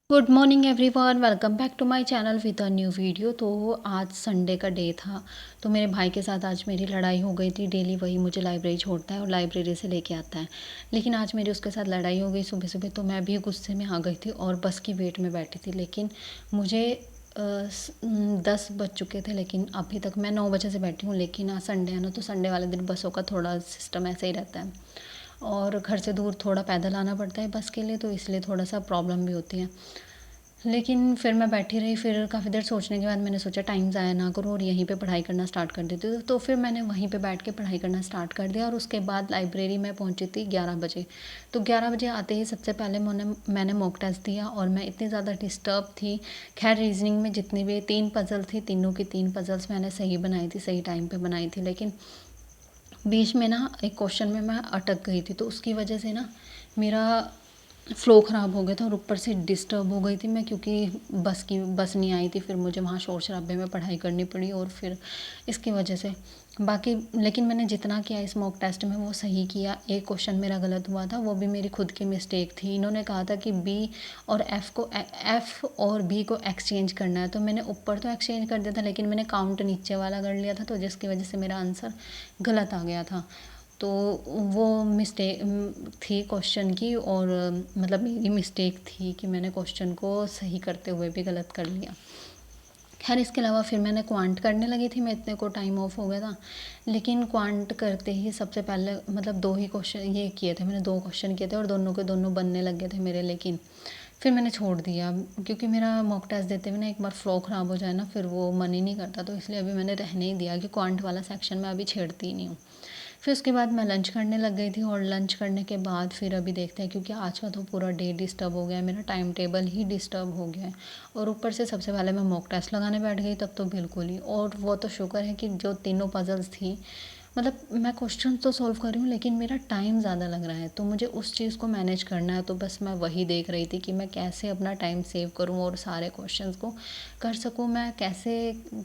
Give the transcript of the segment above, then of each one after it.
Good morning everyone, welcome back to my channel with a new video. तो आज Sunday का day था। तो मेरे भाई के साथ आज मेरी लड़ाई हो गई थी। डेली वही मुझे लाइब्रेरी छोड़ता है और लाइब्रेरी से लेके आता है। लेकिन आज मेरी उसके साथ लड़ाई हो गई सुबह सुबह। तो मैं भी गुस्से में आ गई थी और बस की वेट में बैठी थी। लेकिन मुझे 10 बज चुके थे, लेकिन अभी तक मैं 9 बजे से बैठी हूँ। लेकिन आज संडे है ना, तो संडे वाले दिन बसों का थोड़ा सिस्टम ऐसे ही रहता है और घर से दूर थोड़ा पैदल आना पड़ता है बस के लिए, तो इसलिए थोड़ा सा प्रॉब्लम भी होती है। लेकिन फिर मैं बैठी रही। फिर काफ़ी देर सोचने के बाद मैंने सोचा टाइम ज़ाया ना करूँ और यहीं पे पढ़ाई करना स्टार्ट कर देती हूँ। तो फिर मैंने वहीं पे बैठ के पढ़ाई करना स्टार्ट कर दिया और उसके बाद लाइब्रेरी में पहुँची थी 11 बजे। तो 11 बजे आते ही सबसे पहले मैंने मॉक टेस्ट दिया और मैं इतनी ज़्यादा डिस्टर्ब थी। खैर, रीजनिंग में जितनी भी 3 पज़ल थी, तीनों की 3 पज़ल्स मैंने सही बनाई थी, सही टाइम पे बनाई थी। लेकिन बीच में ना एक क्वेश्चन में मैं अटक गई थी, तो उसकी वजह से ना मेरा फ़्लो ख़राब हो गया था और ऊपर से डिस्टर्ब हो गई थी मैं, क्योंकि बस नहीं आई थी। फिर मुझे वहाँ शोर शराबे में पढ़ाई करनी पड़ी और फिर इसकी वजह से बाकी। लेकिन मैंने जितना किया इस मॉक टेस्ट में वो सही किया। एक क्वेश्चन मेरा गलत हुआ था, वो भी मेरी खुद की मिस्टेक थी। इन्होंने कहा था कि बी और एफ़ और बी को एक्सचेंज करना है, तो मैंने ऊपर तो एक्सचेंज कर दिया था, लेकिन मैंने काउंट नीचे वाला कर लिया था, तो जिसकी वजह से मेरा आंसर गलत आ गया था। तो वो मिस्टेक थी क्वेश्चन की, और मतलब मेरी मिस्टेक थी कि मैंने क्वेश्चन को सही करते हुए भी गलत कर लिया। खैर, इसके अलावा फिर मैंने क्वांट करने लगी थी, मैं इतने को टाइम ऑफ हो गया था। लेकिन क्वांट करते ही सबसे पहले मतलब 2 ही क्वेश्चन ये किए थे मैंने, 2 क्वेश्चन किए थे और दोनों के दोनों बनने लग गए थे मेरे। लेकिन फिर मैंने छोड़ दिया, क्योंकि मेरा मॉक टेस्ट देते हुए ना एक बार फ्लो ख़राब हो जाए ना, फिर वो मन ही नहीं करता। तो इसलिए अभी मैंने रहने ही दिया कि क्वांट वाला सेक्शन मैं अभी छेड़ती ही नहीं हूँ। फिर उसके बाद मैं लंच करने लग गई थी और लंच करने के बाद फिर अभी देखते हैं, क्योंकि आज का तो पूरा डे डिस्टर्ब हो गया है, मेरा टाइम टेबल ही डिस्टर्ब हो गया है। और ऊपर से सबसे पहले मैं मॉक टेस्ट लगाने बैठ गई, तब तो बिल्कुल ही। और वो तो शुक्र है कि जो तीनों पज़ल्स थी, मतलब मैं क्वेश्चन तो सॉल्व कर रही हूँ, लेकिन मेरा टाइम ज़्यादा लग रहा है, तो मुझे उस चीज़ को मैनेज करना है। तो बस मैं वही देख रही थी कि मैं कैसे अपना टाइम सेव करूँ और सारे क्वेश्चंस को कर सकूँ। मैं कैसे,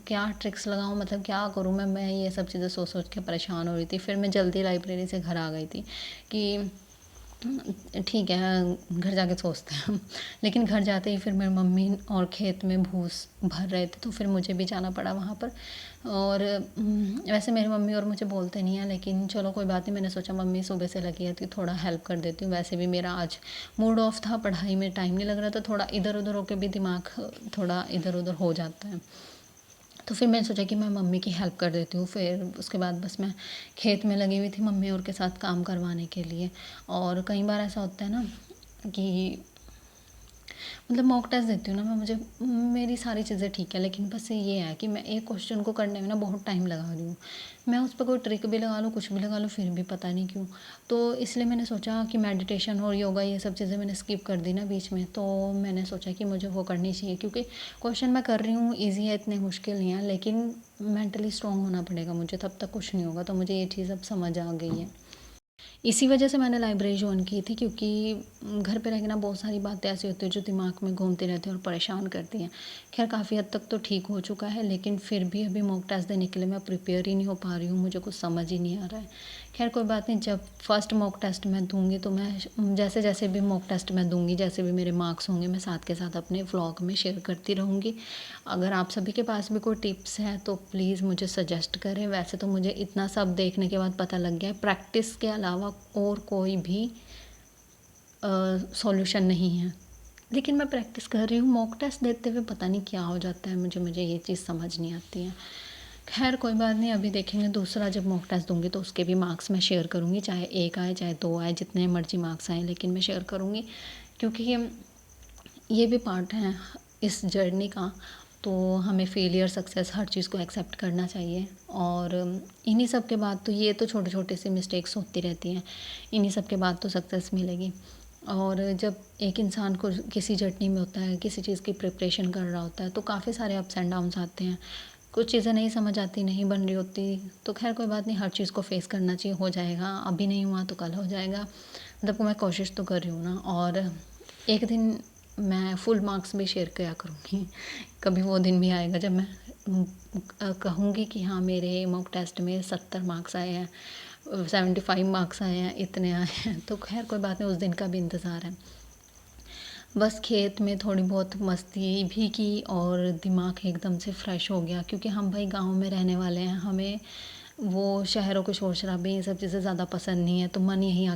क्या ट्रिक्स लगाऊँ, मतलब क्या करूँ मैं ये सब चीज़ें सोच सोच के परेशान हो रही थी। फिर मैं जल्दी लाइब्रेरी से घर आ गई थी कि ठीक है, घर जाके सोचते हैं हम। लेकिन घर जाते ही फिर मेरी मम्मी और खेत में भूस भर रहे थे, तो फिर मुझे भी जाना पड़ा वहाँ पर। और वैसे मेरी मम्मी और मुझे बोलते नहीं हैं, लेकिन चलो कोई बात नहीं। मैंने सोचा मम्मी सुबह से लगी है तो थोड़ा हेल्प कर देती हूँ। वैसे भी मेरा आज मूड ऑफ था, पढ़ाई में टाइम नहीं लग रहा था, थोड़ा इधर उधर होकर भी दिमाग थोड़ा इधर उधर हो जाता है। तो फिर मैंने सोचा कि मैं मम्मी की हेल्प कर देती हूँ। फिर उसके बाद बस मैं खेत में लगी हुई थी मम्मी और के साथ काम करवाने के लिए। और कई बार ऐसा होता है ना कि मतलब मॉक टेस्ट देती हूँ ना मैं, मुझे मेरी सारी चीज़ें ठीक है, लेकिन बस ये है कि मैं एक क्वेश्चन को करने में ना बहुत टाइम लगा रही हूँ। मैं उस पर कोई ट्रिक भी लगा लूँ, कुछ भी लगा लूँ, फिर भी पता नहीं क्यों। तो इसलिए मैंने सोचा कि मेडिटेशन और योगा ये सब चीज़ें मैंने स्किप कर दी ना बीच में। तो मैंने सोचा कि मुझे वो करनी चाहिए, क्योंकि क्वेश्चन मैं कर रही हूँ ईजी है, इतने मुश्किल नहीं है, लेकिन मेंटली स्ट्रॉन्ग होना पड़ेगा मुझे, तब तक कुछ नहीं होगा। तो मुझे ये चीज़ अब समझ आ गई है। इसी वजह से मैंने लाइब्रेरी जॉइन की थी, क्योंकि घर पे रह के ना बहुत सारी बातें ऐसी होती हैं जो दिमाग में घूमती रहती हैं और परेशान करती हैं। खैर, काफ़ी हद तक तो ठीक हो चुका है, लेकिन फिर भी अभी मॉक टेस्ट देने के लिए मैं प्रिपेयर ही नहीं हो पा रही हूँ, मुझे कुछ समझ ही नहीं आ रहा है। खैर, कोई बात नहीं, जब फर्स्ट मॉक टेस्ट मैं दूँगी तो मैं जैसे जैसे भी मॉक टेस्ट मैं दूँगी, जैसे भी मेरे मार्क्स होंगे, मैं साथ के साथ अपने व्लॉग में शेयर करती रहूँगी। अगर आप सभी के पास भी कोई टिप्स है तो प्लीज़ मुझे सजेस्ट करें। वैसे तो मुझे इतना सब देखने के बाद पता लग गया है, प्रैक्टिस के अलावा और कोई भी सॉल्यूशन नहीं है। लेकिन मैं प्रैक्टिस कर रही हूँ, मॉक टेस्ट देते हुए पता नहीं क्या हो जाता है, मुझे ये चीज़ समझ नहीं आती है। खैर, कोई बात नहीं, अभी देखेंगे। दूसरा जब मॉक टेस्ट दूँगी तो उसके भी मार्क्स मैं शेयर करूँगी, चाहे 1 आए चाहे 2 आए, जितने मर्ज़ी मार्क्स आएँ, लेकिन मैं शेयर करूँगी, क्योंकि ये भी पार्ट है इस जर्नी का। तो हमें फेलियर सक्सेस हर चीज़ को एक्सेप्ट करना चाहिए। और इन्हीं सब के बाद तो ये तो छोटे छोटे से मिस्टेक्स होती रहती हैं, इन्हीं सब के बाद तो सक्सेस मिलेगी। और जब एक इंसान को किसी जर्नी में होता है, किसी चीज़ की प्रिपरेशन कर रहा होता है, तो काफ़ी सारे अप्स एंड डाउन्स आते हैं, कुछ चीज़ें नहीं समझ आती, नहीं बन रही होती। तो खैर, कोई बात नहीं, हर चीज़ को फेस करना चाहिए, हो जाएगा। अभी नहीं हुआ तो कल हो जाएगा, मतलब मैं कोशिश तो कर रही हूँ ना। और एक दिन मैं फुल मार्क्स भी शेयर किया करूँगी। कभी वो दिन भी आएगा जब मैं कहूँगी कि हाँ, मेरे मॉक टेस्ट में 70 मार्क्स आए हैं, 75 मार्क्स आए हैं, इतने आए हैं। तो खैर, कोई बात नहीं, उस दिन का भी इंतज़ार है। बस खेत में थोड़ी बहुत मस्ती भी की और दिमाग एकदम से फ्रेश हो गया, क्योंकि हम भाई गाँव में रहने वाले हैं, हमें वो शहरों के शोर-शराबे ये सब चीज़ें ज़्यादा पसंद नहीं है, तो मन यहीं